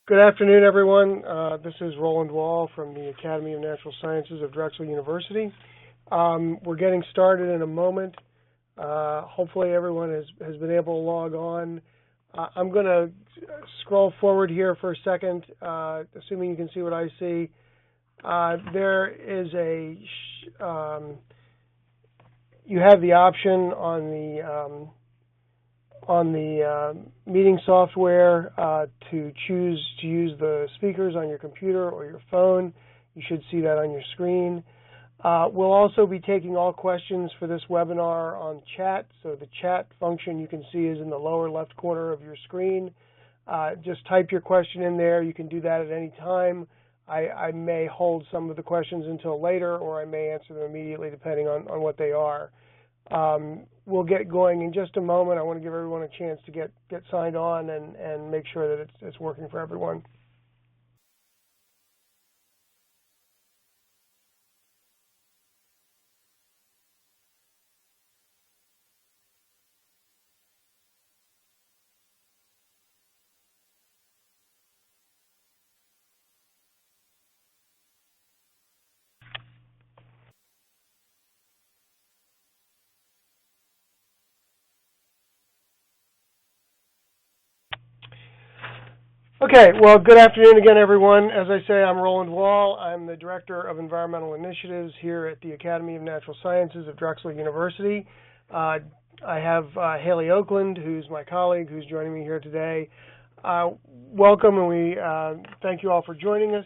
Good afternoon, everyone. This is Roland Wall from the Academy of Natural Sciences of Drexel University. We're getting started in a moment. Hopefully everyone has been able to log on. I'm going to scroll forward here for a second, assuming you can see what I see. There is you have the option on the meeting software to choose to use the speakers on your computer or your phone. You should see that on your screen. We'll also be taking all questions for this webinar on chat. So the chat function you can see is in the lower left corner of your screen. Just type your question in there. You can do that at any time. I may hold some of the questions until later, or I may answer them immediately depending on what they are. We'll get going in just a moment. I want to give everyone a chance to get signed on and make sure that it's working for everyone. Okay, well, good afternoon again, everyone. As I say, I'm Roland Wall. I'm the Director of Environmental Initiatives here at the Academy of Natural Sciences of Drexel University. I have Haley Oakland, who's my colleague, who's joining me here today. Welcome, and we thank you all for joining us.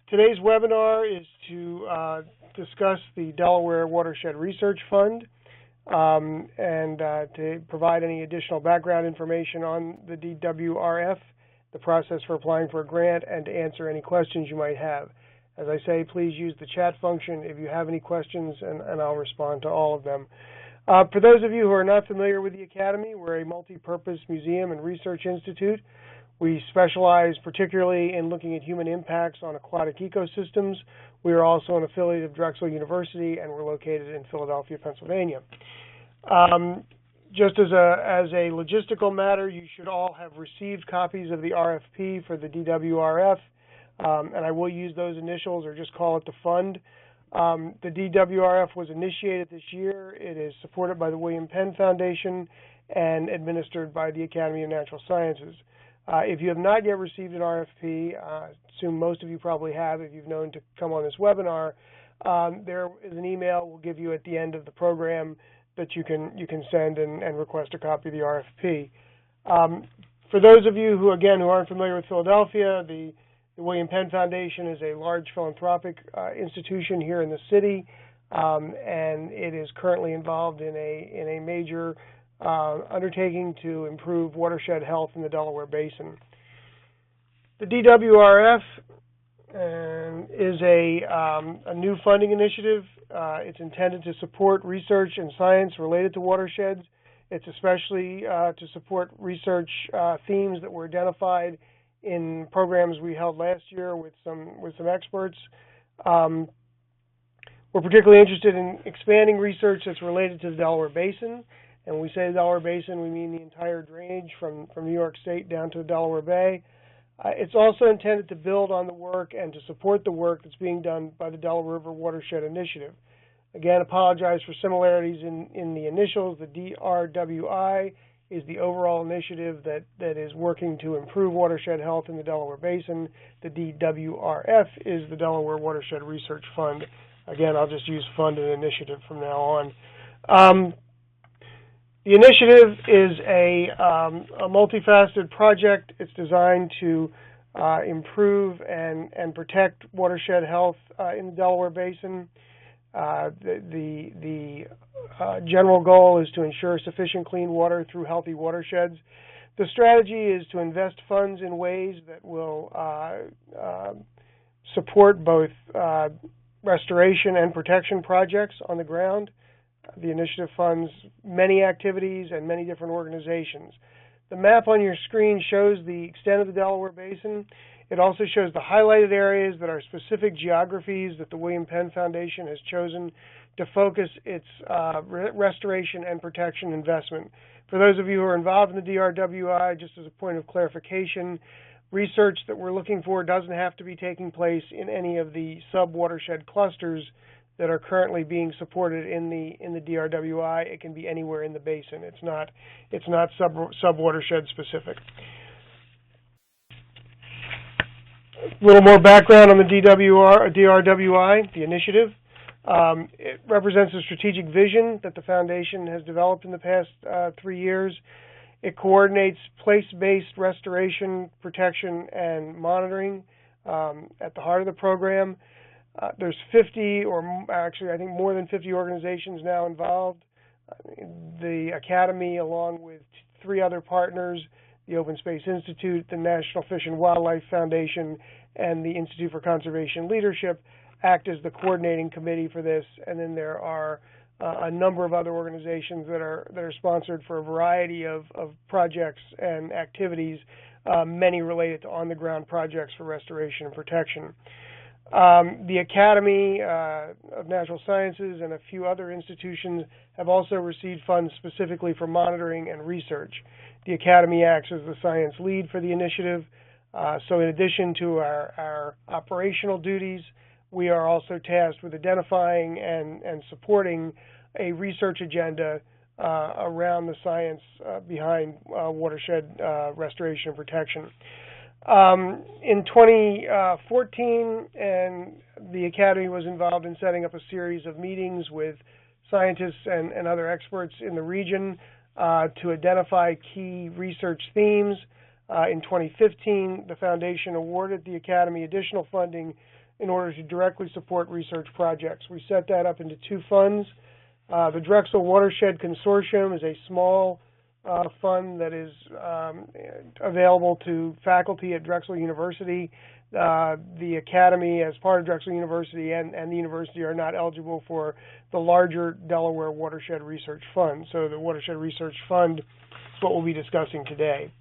Today's webinar is to discuss the Delaware Watershed Research Fund and to provide any additional background information on the DWRF, the process for applying for a grant, and to answer any questions you might have. As I say, please use the chat function if you have any questions, and I'll respond to all of them. For those of you who are not familiar with the Academy, we're a multi-purpose museum and research institute. We specialize particularly in looking at human impacts on aquatic ecosystems. We are also an affiliate of Drexel University, and we're located in Philadelphia, Pennsylvania. Just as a logistical matter, you should all have received copies of the RFP for the DWRF, and I will use those initials or just call it the fund. The DWRF was initiated this year. It is supported by the William Penn Foundation and administered by the Academy of Natural Sciences. If you have not yet received an RFP, I assume most of you probably have if you've known to come on this webinar, there is an email we'll give you at the end of the program that you can send and request a copy of the RFP. For those of you who aren't familiar with Philadelphia, the William Penn Foundation is a large philanthropic institution here in the city, and it is currently involved in a major undertaking to improve watershed health in the Delaware Basin. The DWRF is a new funding initiative. It's intended to support research and science related to watersheds. It's especially to support research themes that were identified in programs we held last year with some experts. We're particularly interested in expanding research that's related to the Delaware Basin. And when we say the Delaware Basin, we mean the entire drainage from New York State down to the Delaware Bay. It's also intended to build on the work and to support the work that's being done by the Delaware River Watershed Initiative. Again, apologize for similarities in the initials. The DRWI is the overall initiative that is working to improve watershed health in the Delaware Basin. The DWRF is the Delaware Watershed Research Fund. Again, I'll just use fund and initiative from now on. The initiative is a multifaceted project. It's designed to improve and protect watershed health in the Delaware Basin. The general goal is to ensure sufficient clean water through healthy watersheds. The strategy is to invest funds in ways that will support both restoration and protection projects on the ground. The initiative funds many activities and many different organizations. The map on your screen shows the extent of the Delaware Basin. It also shows the highlighted areas that are specific geographies that the William Penn Foundation has chosen to focus its restoration and protection investment. For those of you who are involved in the DRWI, just as a point of clarification, research that we're looking for doesn't have to be taking place in any of the sub-watershed clusters that are currently being supported in the DRWI. It can be anywhere in the basin. It's not sub-watershed specific. A little more background on the DRWI, the initiative. It represents a strategic vision that the Foundation has developed in the past 3 years. It coordinates place-based restoration, protection, and monitoring at the heart of the program. There's 50, or actually I think more than 50 organizations now involved. The Academy, along with 3 other partners, the Open Space Institute, the National Fish and Wildlife Foundation, and the Institute for Conservation Leadership, act as the coordinating committee for this. And then there are a number of other organizations that are sponsored for a variety of projects and activities, many related to on-the-ground projects for restoration and protection. The Academy of Natural Sciences and a few other institutions have also received funds specifically for monitoring and research. The Academy acts as the science lead for the initiative. So in addition to our operational duties, we are also tasked with identifying and supporting a research agenda around the science behind watershed restoration and protection. In 2014, and the Academy was involved in setting up a series of meetings with scientists and other experts in the region to identify key research themes. In 2015, the Foundation awarded the Academy additional funding in order to directly support research projects. We set that up into 2 funds. The Drexel Watershed Consortium is a small fund that is available to faculty at Drexel University. The Academy, as part of Drexel University, and the university are not eligible for the larger Delaware Watershed Research Fund. So the Watershed Research Fund is what we'll be discussing today.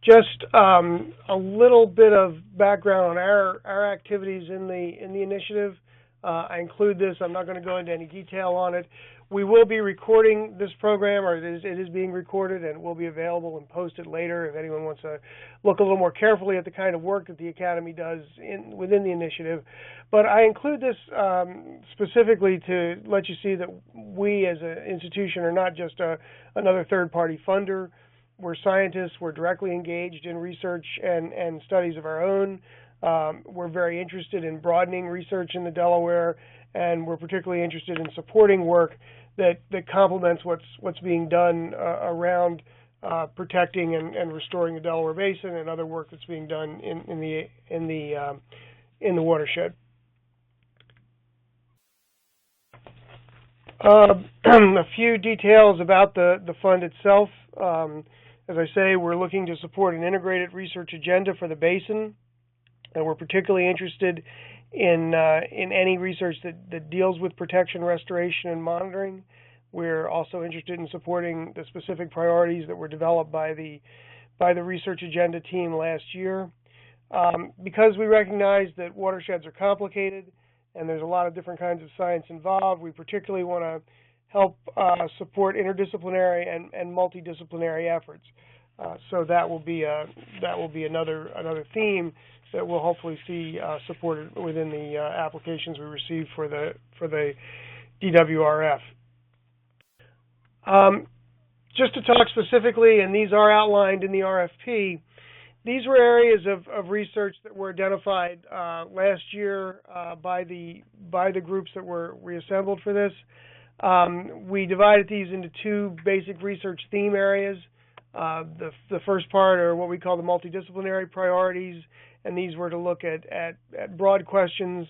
Just a little bit of background on our activities in the initiative. I include this. I'm not going to go into any detail on it. We will be recording this program, or it is being recorded, and it will be available and posted later if anyone wants to look a little more carefully at the kind of work that the Academy does within the initiative. But I include this specifically to let you see that we as an institution are not just another third-party funder. We're scientists. We're directly engaged in research and studies of our own. We're very interested in broadening research in the Delaware, and we're particularly interested in supporting work that complements what's being done around protecting and restoring the Delaware Basin, and other work that's being done in the watershed. A few details about the fund itself. As I say, we're looking to support an integrated research agenda for the basin, and we're particularly interested in any research that deals with protection, restoration, and monitoring. We're also interested in supporting the specific priorities that were developed by the research agenda team last year. Because we recognize that watersheds are complicated and there's a lot of different kinds of science involved, we particularly want to help support interdisciplinary and multidisciplinary efforts. So that will be another theme that we'll hopefully see supported within the applications we receive for the DWRF. Just to talk specifically, and these are outlined in the RFP, these were areas of research that were identified last year by the groups that were reassembled for this. We divided these into 2 basic research theme areas. The first part are what we call the multidisciplinary priorities, and these were to look at broad questions.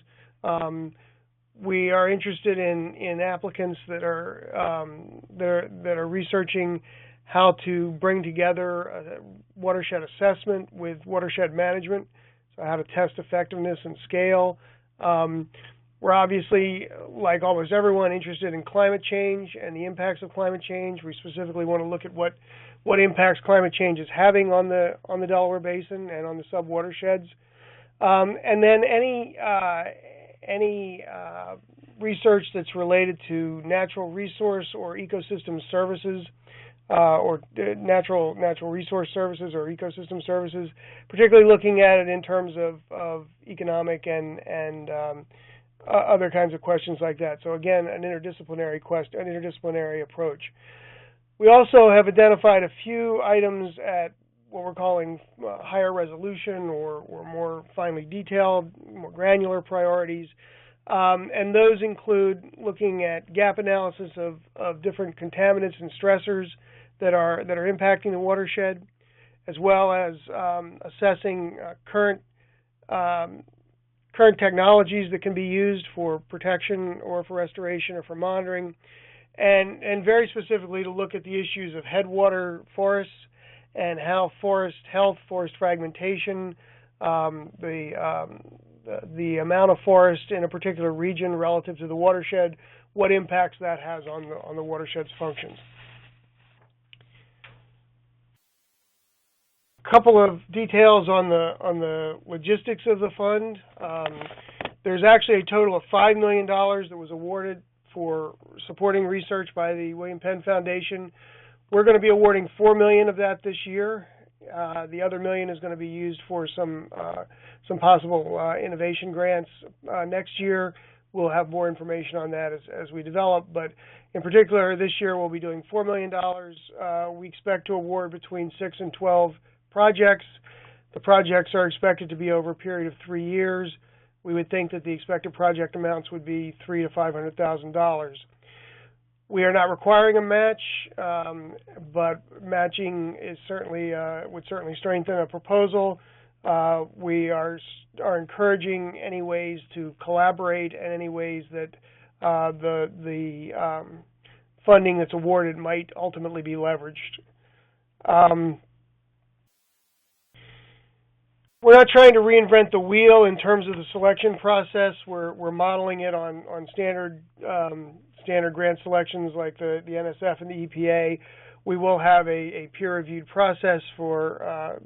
We are interested in applicants that are researching how to bring together a watershed assessment with watershed management, so how to test effectiveness and scale. We're obviously, like almost everyone, interested in climate change and the impacts of climate change. We specifically want to look at what impacts climate change is having on the Delaware Basin and on the sub-watersheds. And then any research that's related to natural resource or ecosystem services. or natural resource services or ecosystem services, particularly looking at it in terms of economic and other kinds of questions like that. So again, an interdisciplinary approach. We also have identified a few items at what we're calling higher resolution or more finely detailed, more granular priorities. And those include looking at gap analysis of different contaminants and stressors that are impacting the watershed, as well as assessing current technologies that can be used for protection or for restoration or for monitoring, and very specifically to look at the issues of headwater forests and how forest health, forest fragmentation, the amount of forest in a particular region relative to the watershed, what impacts that has on the watershed's functions. A couple of details on the logistics of the fund. There's actually a total of $5 million that was awarded for supporting research by the William Penn Foundation. We're going to be awarding $4 million of that this year. The other $1 million is going to be used for some possible innovation grants next year. We'll have more information on that as we develop, but in particular, this year we'll be doing $4 million. We expect to award between 6 and 12 projects. The projects are expected to be over a period of 3 years. We would think that the expected project amounts would be $300,000 to $500,000. We are not requiring a match, but matching is would certainly strengthen a proposal. We are encouraging any ways to collaborate and any ways that the funding that's awarded might ultimately be leveraged. We're not trying to reinvent the wheel in terms of the selection process. We're modeling it on standard grant selections like the NSF and the EPA. We will have a peer-reviewed process for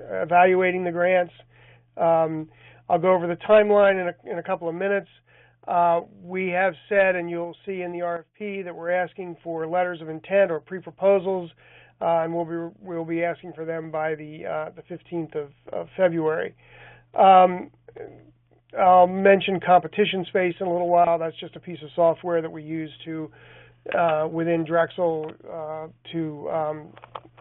evaluating the grants. I'll go over the timeline in a couple of minutes. We have said, and you'll see in the RFP, that we're asking for letters of intent or pre-proposals, and we'll be asking for them by the 15th of February. I'll mention competition space in a little while. That's just a piece of software that we use to within Drexel to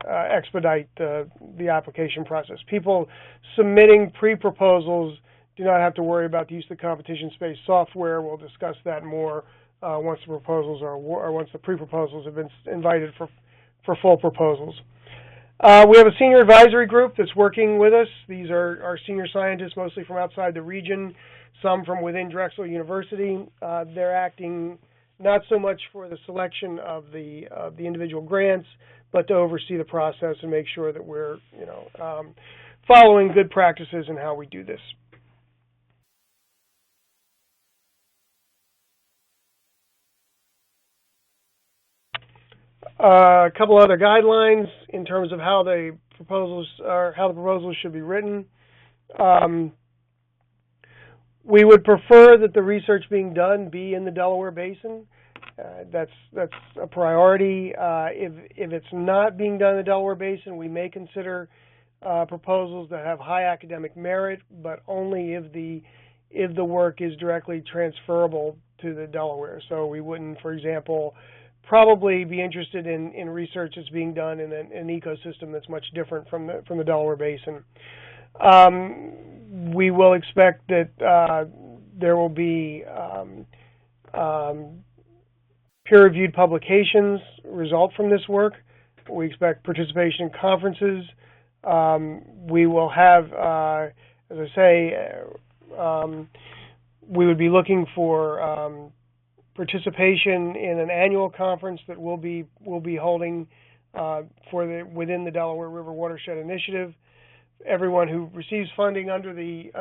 expedite the application process. People submitting pre-proposals do not have to worry about the use of the competition space software. We'll discuss that more once the proposals or once the pre-proposals have been invited for full proposals. We have a senior advisory group that's working with us. These are our senior scientists, mostly from outside the region, some from within Drexel University. They're acting not so much for the selection of the individual grants, but to oversee the process and make sure that we're following good practices in how we do this. A couple other guidelines in terms of how the proposals should be written. We would prefer that the research being done be in the Delaware Basin. That's a priority. If it's not being done in the Delaware Basin, we may consider proposals that have high academic merit, but only if the work is directly transferable to the Delaware. So we wouldn't, for example, probably be interested in research that's being done in an ecosystem that's much different from the Delaware Basin. We will expect that there will be peer-reviewed publications result from this work. We expect participation in conferences. We will have, as I say, we would be looking for participation in an annual conference that we'll be holding within the Delaware River Watershed Initiative. Everyone who receives funding under the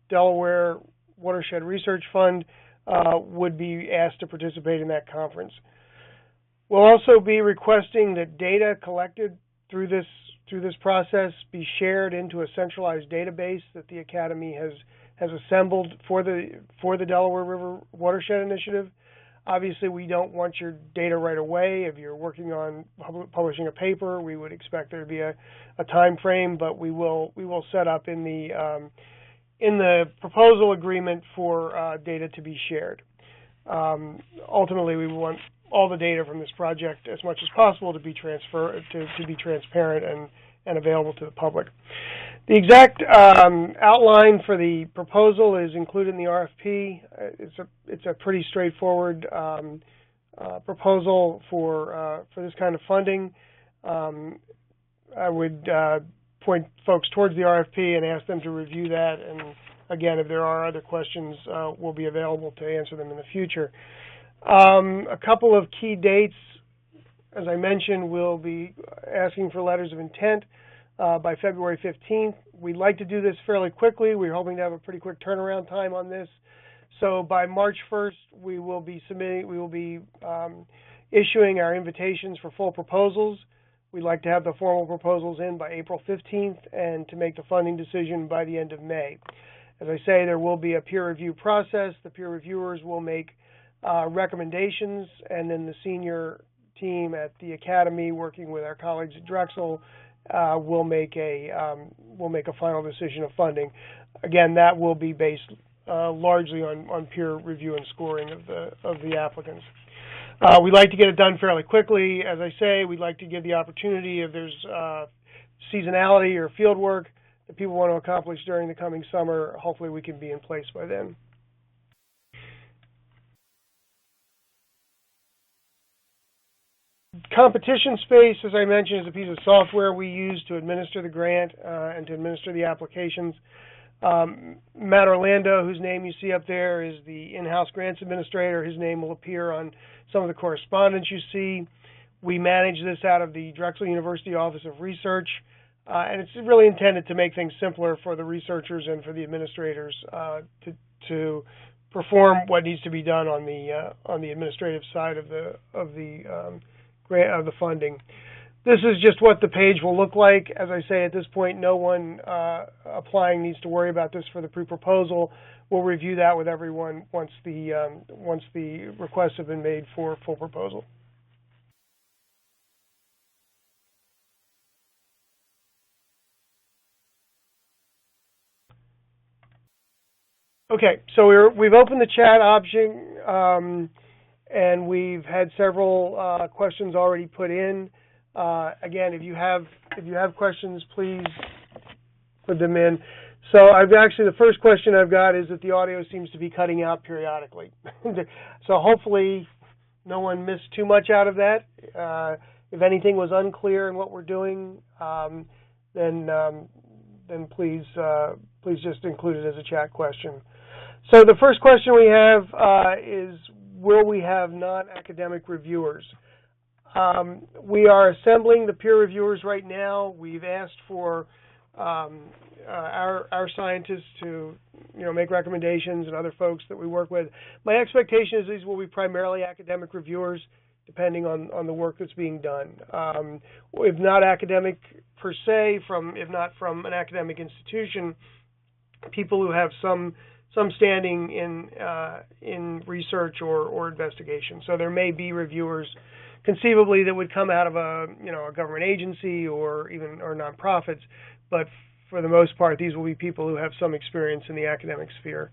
Delaware Watershed Research Fund would be asked to participate in that conference. We'll also be requesting that data collected through this process be shared into a centralized database that the Academy has assembled for the Delaware River Watershed Initiative. Obviously, we don't want your data right away. If you're working on publishing a paper, we would expect there to be a time frame, but we will set up in the proposal agreement for data to be shared. Ultimately, we want all the data from this project as much as possible to be transparent and available to the public. The exact outline for the proposal is included in the RFP. It's a pretty straightforward proposal for this kind of funding. I would point folks towards the RFP and ask them to review that. And again, if there are other questions, we'll be available to answer them in the future. A couple of key dates. As I mentioned, we'll be asking for letters of intent by February 15th. We'd like to do this fairly quickly. We're hoping to have a pretty quick turnaround time on this. So by March 1st, we will be issuing our invitations for full proposals. We'd like to have the formal proposals in by April 15th and to make the funding decision by the end of May. As I say, there will be a peer review process. The peer reviewers will make recommendations, and then the senior team at the Academy, working with our colleagues at Drexel, will make a final decision of funding. Again, that will be based largely on peer review and scoring of the applicants. We'd like to get it done fairly quickly. As I say, we'd like to give the opportunity, if there's seasonality or field work that people want to accomplish during the coming summer, hopefully we can be in place by then. Competition Space, as I mentioned, is a piece of software we use to administer the grant and to administer the applications. Matt Orlando, whose name you see up there, is the in-house grants administrator. His name will appear on some of the correspondence you see. We manage this out of the Drexel University Office of Research, and it's really intended to make things simpler for the researchers and for the administrators to perform what needs to be done on the administrative side of the funding. This is just what the page will look like. As I say, at this point, no one applying needs to worry about this for the pre-proposal. We'll review that with everyone once the requests have been made for full proposal. Okay, so we've opened the chat option. And we've had several questions already put in. Again, if you have questions, please put them in. So the first question I've got is that the audio seems to be cutting out periodically. So hopefully no one missed too much out of that. If anything was unclear in what we're doing, then please just include it as a chat question. So the first question we have is, will we have non-academic reviewers? We are assembling the peer reviewers right now. We've asked for our scientists to make recommendations and other folks that we work with. My expectation is these will be primarily academic reviewers, depending on the work that's being done. If not academic per se, if not from an academic institution, people who have some standing in research or investigation. So there may be reviewers conceivably that would come out of a government agency or nonprofits, but for the most part, these will be people who have some experience in the academic sphere.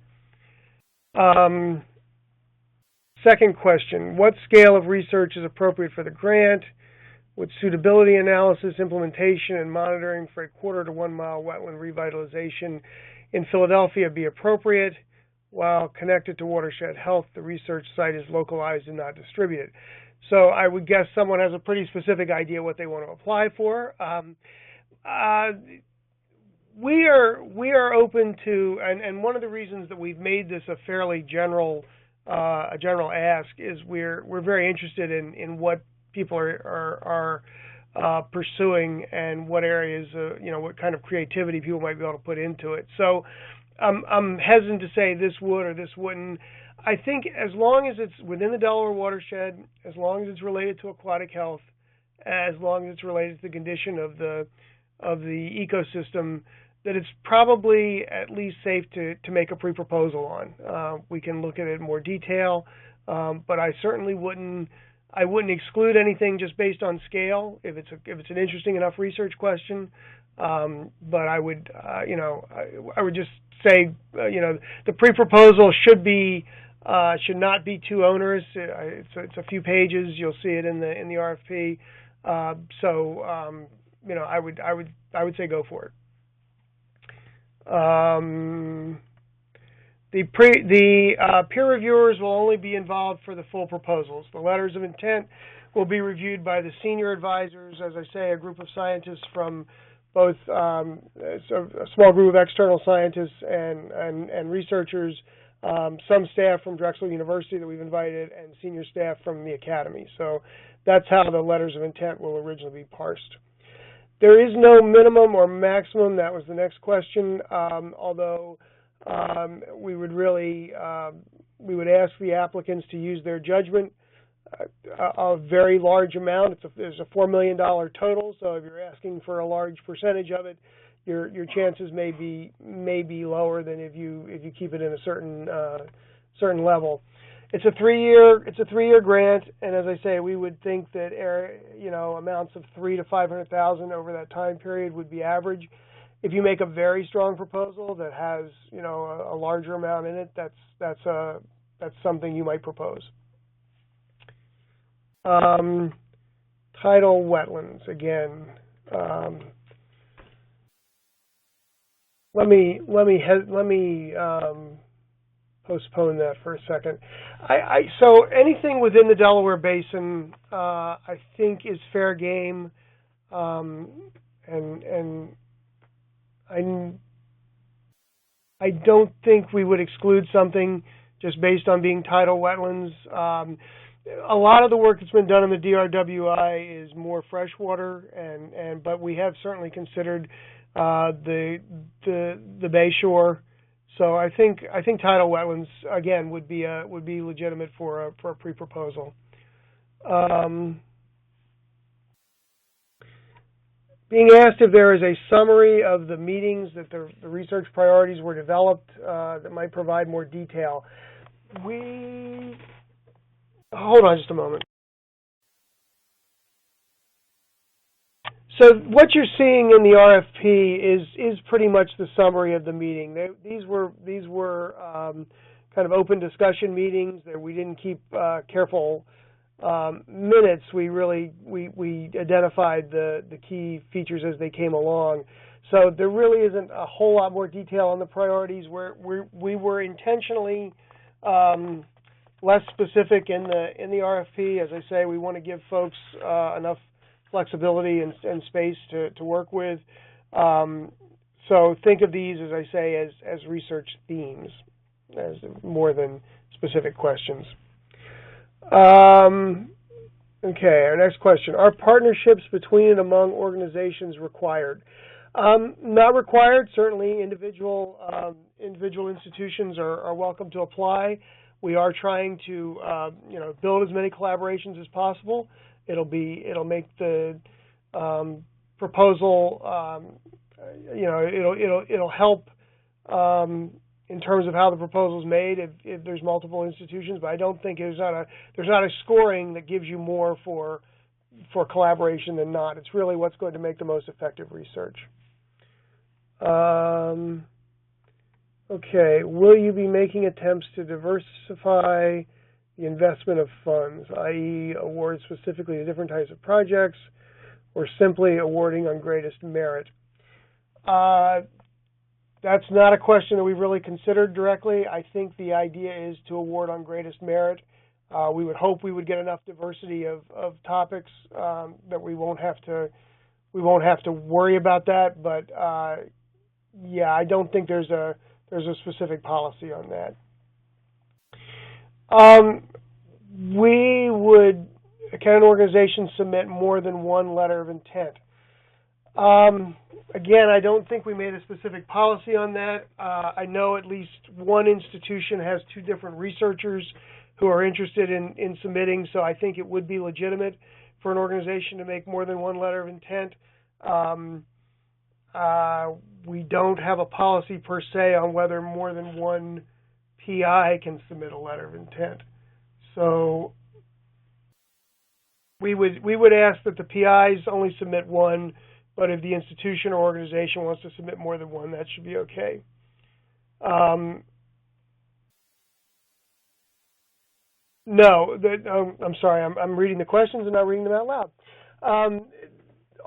Second question, what scale of research is appropriate for the grant? Would suitability analysis, implementation, and monitoring for a 1/4 to 1 mile wetland revitalization in Philadelphia be appropriate? While connected to Watershed Health, the research site is localized and not distributed. So I would guess someone has a pretty specific idea what they want to apply for. We are open to, and one of the reasons that we've made this a fairly general ask is we're very interested in what people are pursuing and what areas, what kind of creativity people might be able to put into it. So I'm hesitant to say this would or this wouldn't. I think as long as it's within the Delaware watershed, as long as it's related to aquatic health, as long as it's related to the condition of the ecosystem, that it's probably at least safe to make a pre-proposal on. We can look at it in more detail. but I certainly wouldn't exclude anything just based on scale if it's an interesting enough research question. But I would I would just say the pre-proposal should not be too onerous. It's a few pages. You'll see it in the RFP. I would say go for it. The peer reviewers will only be involved for the full proposals. The letters of intent will be reviewed by the senior advisors, as I say, a group of scientists from both a small group of external scientists and researchers, some staff from Drexel University that we've invited, and senior staff from the academy. So that's how the letters of intent will originally be parsed. There is no minimum or maximum. That was the next question, although we would ask the applicants to use their judgment. A very large amount. There's a $4 million total, so if you're asking for a large percentage of it, your chances may be lower than if you keep it in a certain level. It's a 3-year grant, and as I say, we would think that amounts of $300,000 to $500,000 over that time period would be average. If you make a very strong proposal that has a larger amount in it, that's something you might propose. Tidal wetlands again. Let me postpone that for a second. So anything within the Delaware Basin, I think, is fair game, and I don't think we would exclude something just based on being tidal wetlands. A lot of the work that's been done in the DRWI is more freshwater, but we have certainly considered the bay shore. So I think tidal wetlands again would be legitimate for a pre-proposal. Being asked if there is a summary of the meetings that the research priorities were developed that might provide more detail. Hold on just a moment. So what you're seeing in the RFP is pretty much the summary of the meeting. These were kind of open discussion meetings. That we didn't keep careful minutes. We identified the key features as they came along. So there really isn't a whole lot more detail on the priorities. We were intentionally less specific in the RFP. As I say, we want to give folks enough flexibility and space to work with. So think of these, as I say, as research themes, as more than specific questions. Okay, our next question. Are partnerships between and among organizations required? Not required. Certainly individual institutions are welcome to apply. We are trying to build as many collaborations as possible. It'll make the proposal it'll help in terms of how the proposal is made if there's multiple institutions, but I don't think there's not a scoring that gives you more for collaboration than not. It's really what's going to make the most effective research. Okay, will you be making attempts to diversify the investment of funds, i.e. award specifically to different types of projects, or simply awarding on greatest merit? That's not a question that we've really considered directly. I think the idea is to award on greatest merit. We would hope we would get enough diversity of topics that we won't have to worry about that. But yeah, I don't think there's a specific policy on that. Can an organization submit more than one letter of intent? Again, I don't think we made a specific policy on that. I know at least one institution has 2 different researchers who are interested in submitting, so I think it would be legitimate for an organization to make more than one letter of intent. We don't have a policy per se on whether more than one PI can submit a letter of intent. So we would ask that the PIs only submit one, but if the institution or organization wants to submit more than one, that should be okay. No, I'm sorry, I'm reading the questions and not reading them out loud.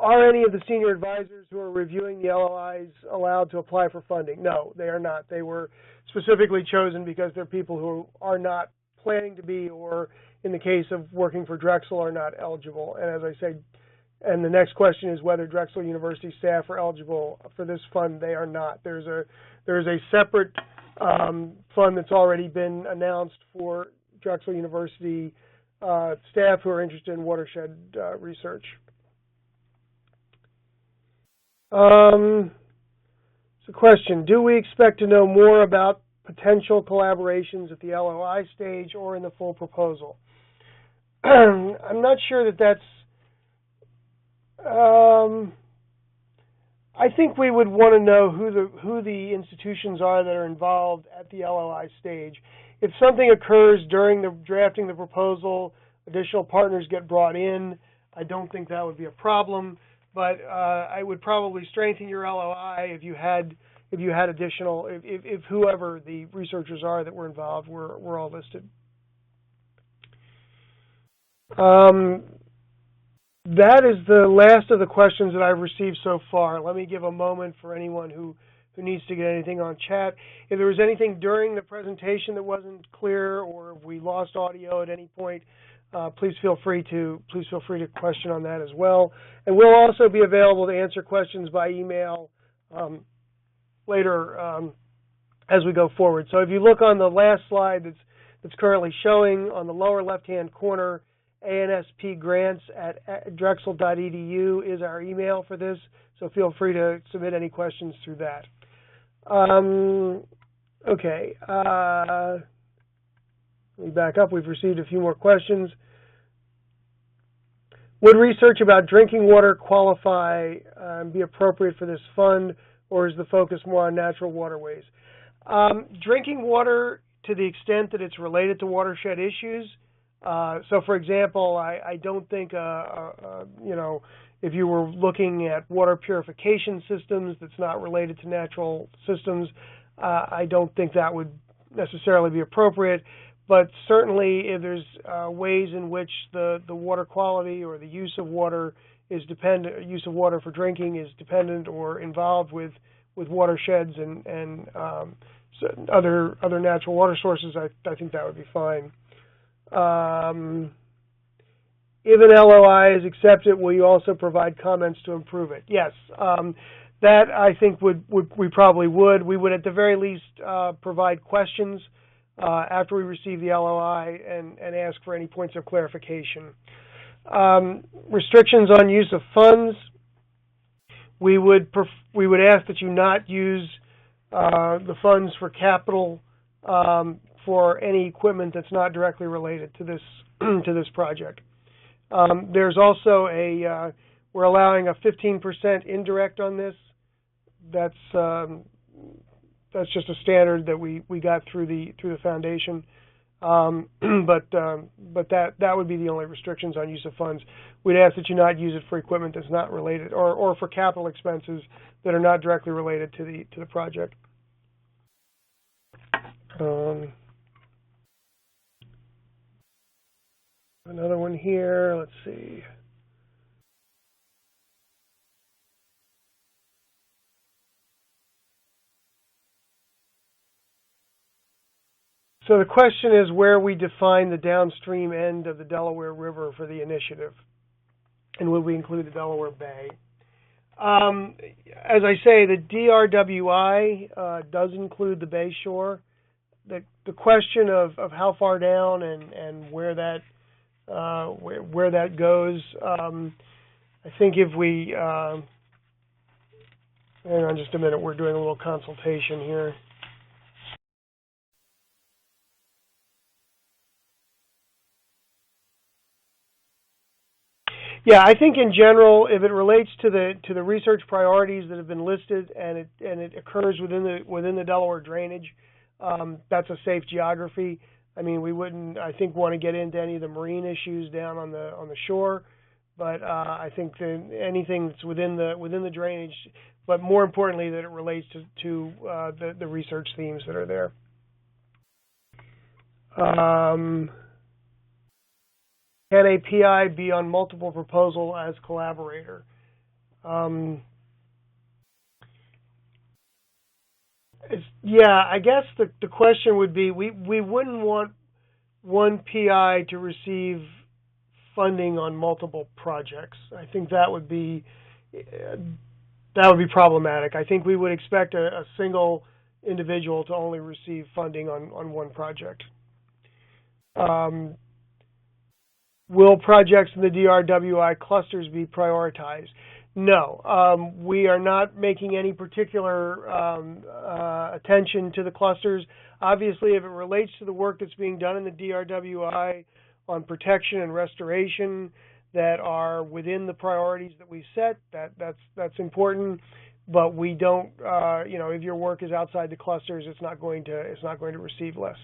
Are any of the senior advisors who are reviewing the LOIs allowed to apply for funding? No, they are not. They were specifically chosen because they're people who are not planning to be, or in the case of working for Drexel, are not eligible. And as I said, and the next question is whether Drexel University staff are eligible for this fund. They are not. There's a separate fund that's already been announced for Drexel University staff who are interested in watershed research. So question, do we expect to know more about potential collaborations at the LOI stage or in the full proposal? I'm not sure that that's, I think we would want to know who the institutions are that are involved at the LOI stage. If something occurs during the drafting the proposal, additional partners get brought in, I don't think that would be a problem. But I would probably strengthen your LOI if you had additional, if whoever the researchers are that were involved were all listed. That is the last of the questions that I've received so far. Let me give a moment for anyone who needs to get anything on chat. If there was anything during the presentation that wasn't clear, or if we lost audio at any point, please feel free to question on that as well. And we'll also be available to answer questions by email later as we go forward. So if you look on the last slide that's currently showing, on the lower left-hand corner, anspgrants@drexel.edu is our email for this. So feel free to submit any questions through that. Okay. Let me back up. We've received a few more questions. Would research about drinking water qualify and be appropriate for this fund, or is the focus more on natural waterways? Drinking water, to the extent that it's related to watershed issues. So, for example, I don't think, if you were looking at water purification systems that's not related to natural systems, I don't think that would necessarily be appropriate. But certainly, if there's ways in which the water quality or the use of water is dependent, use of water for drinking is dependent or involved with watersheds and so other natural water sources, I think that would be fine. If an LOI is accepted, will you also provide comments to improve it? Yes, that I think we probably would. We would at the very least provide questions after we receive the LOI and ask for any points of clarification. Restrictions on use of funds. We would ask that you not use the funds for capital for any equipment that's not directly related to this project. There's also we're allowing a 15% indirect on this. That's just a standard that we got through the foundation, but that would be the only restrictions on use of funds. We'd ask that you not use it for equipment that's not related, or for capital expenses that are not directly related to the project. Another one here. Let's see. So the question is where we define the downstream end of the Delaware River for the initiative, and will we include the Delaware Bay? As I say, the DRWI does include the Bay Shore. The question of how far down and where that goes, I think if we hang on just a minute, we're doing a little consultation here. Yeah, I think in general, if it relates to the research priorities that have been listed and it occurs within the Delaware drainage, that's a safe geography. I mean, we wouldn't, I think, want to get into any of the marine issues down on the shore, but I think that anything that's within the drainage, but more importantly, that it relates to the research themes that are there. Can a PI be on multiple proposal as collaborator? Yeah, I guess the question would be, we wouldn't want one PI to receive funding on multiple projects. I think that would be problematic. I think we would expect a single individual to only receive funding on one project. Will projects in the DRWI clusters be prioritized? No, we are not making any particular attention to the clusters. Obviously, if it relates to the work that's being done in the DRWI on protection and restoration that are within the priorities that we set, that's important. But we don't, if your work is outside the clusters, it's not going to receive less.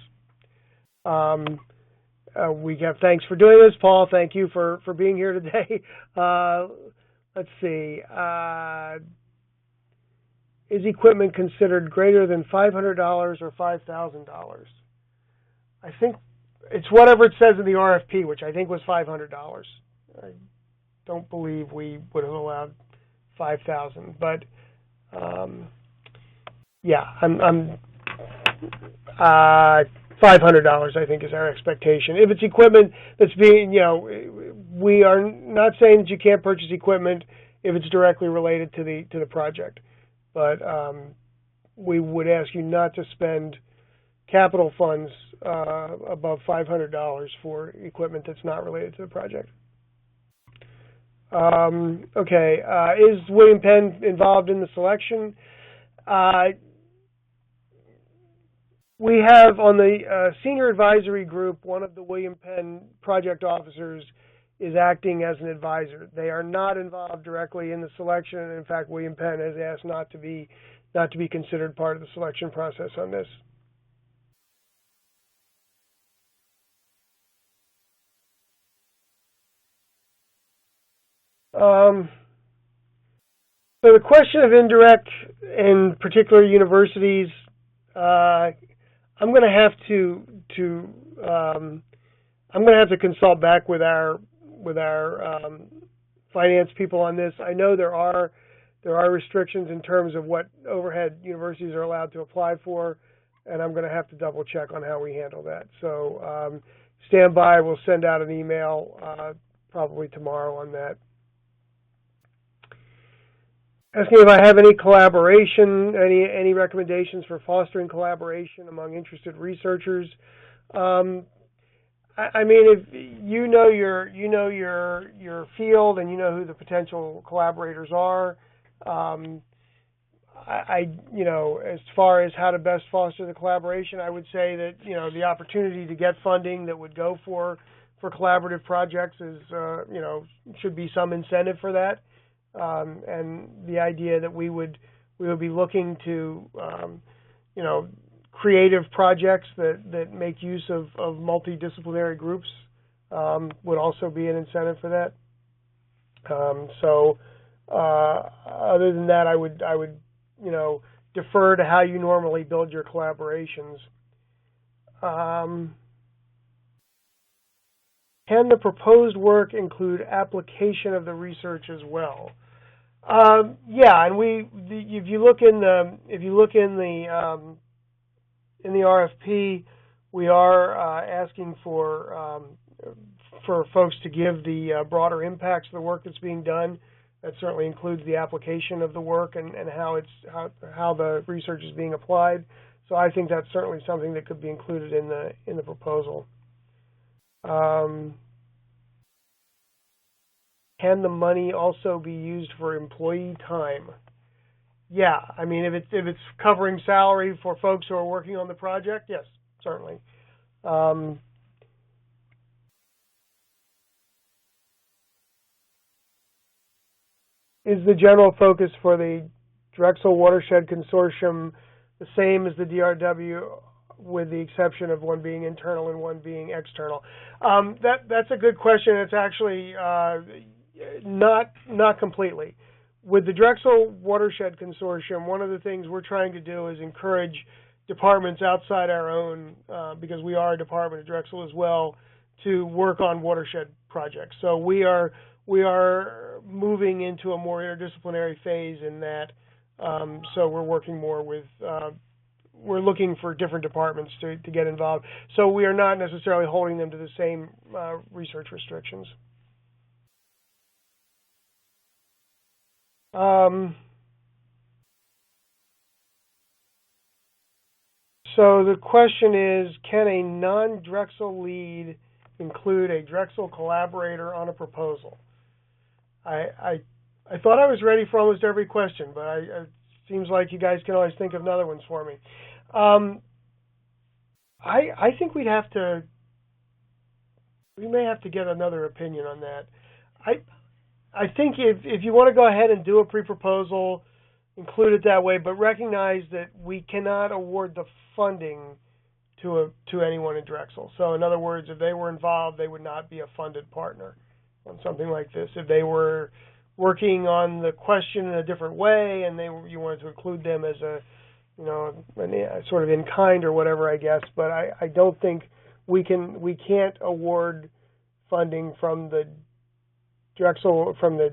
We have thanks for doing this, Paul. Thank you for being here today. Let's see. Is equipment considered greater than $500 or $5,000? I think it's whatever it says in the RFP, which I think was $500. I don't believe we would have allowed $5,000, but yeah, I'm $500, I think, is our expectation. If it's equipment that's being, we are not saying that you can't purchase equipment if it's directly related to the project, but we would ask you not to spend capital funds above $500 for equipment that's not related to the project. Okay, is William Penn involved in the selection? We have on the senior advisory group, one of the William Penn project officers is acting as an advisor. They are not involved directly in the selection. In fact, William Penn has asked not to be considered part of the selection process on this. So the question of indirect, in particular universities, I'm going to have to consult back with our finance people on this. I know there are restrictions in terms of what overhead universities are allowed to apply for, and I'm going to have to double check on how we handle that. So stand by. We'll send out an email probably tomorrow on that. Asking if I have any collaboration, any recommendations for fostering collaboration among interested researchers. I mean, if you know your field and you know who the potential collaborators are, as far as how to best foster the collaboration, I would say that the opportunity to get funding that would go for collaborative projects is should be some incentive for that. And the idea that we would be looking to, creative projects that make use of multidisciplinary groups would also be an incentive for that. Other than that, I would defer to how you normally build your collaborations. Can the proposed work include application of the research as well? Yeah, and if you look in the RFP, we are asking for folks to give the broader impacts of the work that's being done. That certainly includes the application of the work and how the research is being applied. So I think that's certainly something that could be included in the proposal. Can the money also be used for employee time? Yeah, I mean, if it's covering salary for folks who are working on the project, yes, certainly. Is the general focus for the Drexel Watershed Consortium the same as the DRWRF with the exception of one being internal and one being external. That's a good question. It's actually not completely. With the Drexel Watershed Consortium, one of the things we're trying to do is encourage departments outside our own, because we are a department at Drexel as well, to work on watershed projects. So we are moving into a more interdisciplinary phase in that. So we're working more with, we're looking for different departments to get involved. So we are not necessarily holding them to the same research restrictions. So the question is, can a non-Drexel lead include a Drexel collaborator on a proposal? I thought I was ready for almost every question, but it seems like you guys can always think of another ones for me. I think we may have to get another opinion on that. I think if you want to go ahead and do a pre-proposal, include it that way, but recognize that we cannot award the funding to anyone in Drexel. So in other words, if they were involved, they would not be a funded partner on something like this. If they were working on the question in a different way and you wanted to include them as a sort of in kind or whatever, I guess, but I don't think we can't award funding from the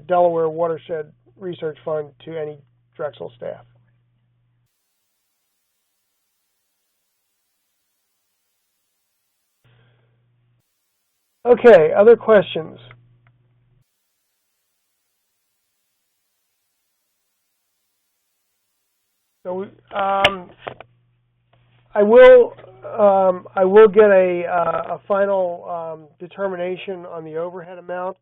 Delaware Watershed Research Fund to any Drexel staff. Okay, other questions? So I will get a final determination on the overhead amount.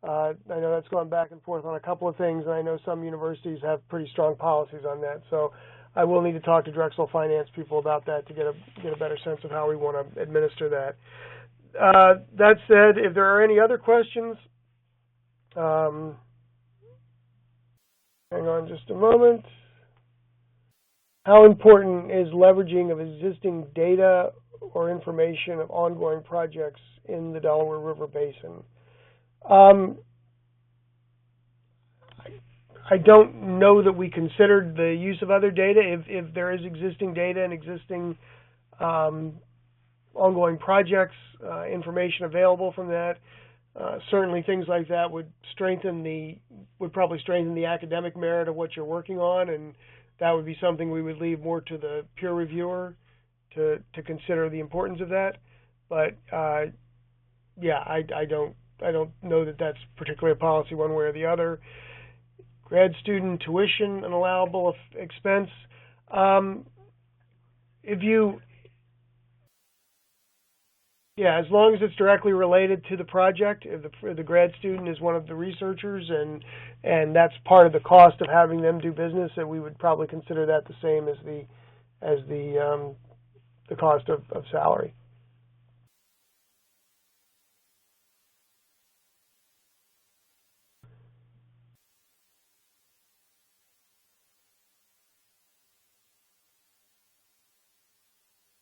I know that's gone back and forth on a couple of things, and I know some universities have pretty strong policies on that. So I will need to talk to Drexel finance people about that to get a better sense of how we want to administer that. That said, if there are any other questions, hang on just a moment. How important is leveraging of existing data or information of ongoing projects in the Delaware River Basin? I don't know that we considered the use of other data. If there is existing data and existing ongoing projects, information available from that, certainly things like that would probably strengthen the academic merit of what you're working on, and that would be something we would leave more to the peer reviewer to consider the importance of that. But yeah, I don't know that that's particularly a policy one way or the other. Grad student tuition, an allowable expense. As long as it's directly related to the project, if the grad student is one of the researchers and that's part of the cost of having them do business, that we would probably consider that the same as the cost of salary.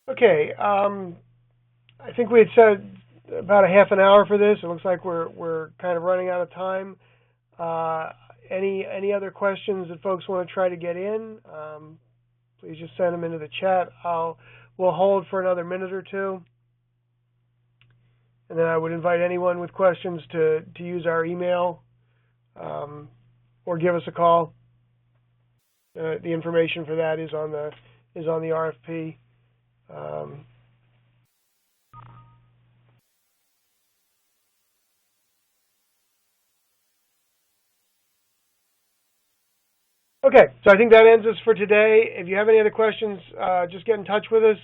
Okay. I think we had said about a half an hour for this. It looks like we're kind of running out of time. Any other questions that folks want to try to get in? Please just send them into the chat. We'll hold for another minute or two, and then I would invite anyone with questions to use our email or give us a call. The information for that is on the RFP. Okay, so I think that ends us for today. If you have any other questions, just get in touch with us.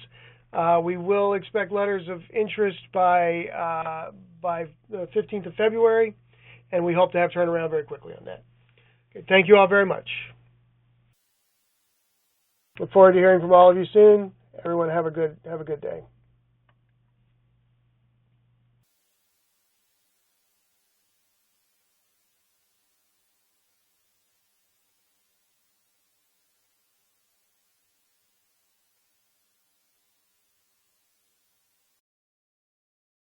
We will expect letters of interest by the 15th of February, and we hope to have turnaround very quickly on that. Okay, thank you all very much. Look forward to hearing from all of you soon. Everyone have a good day.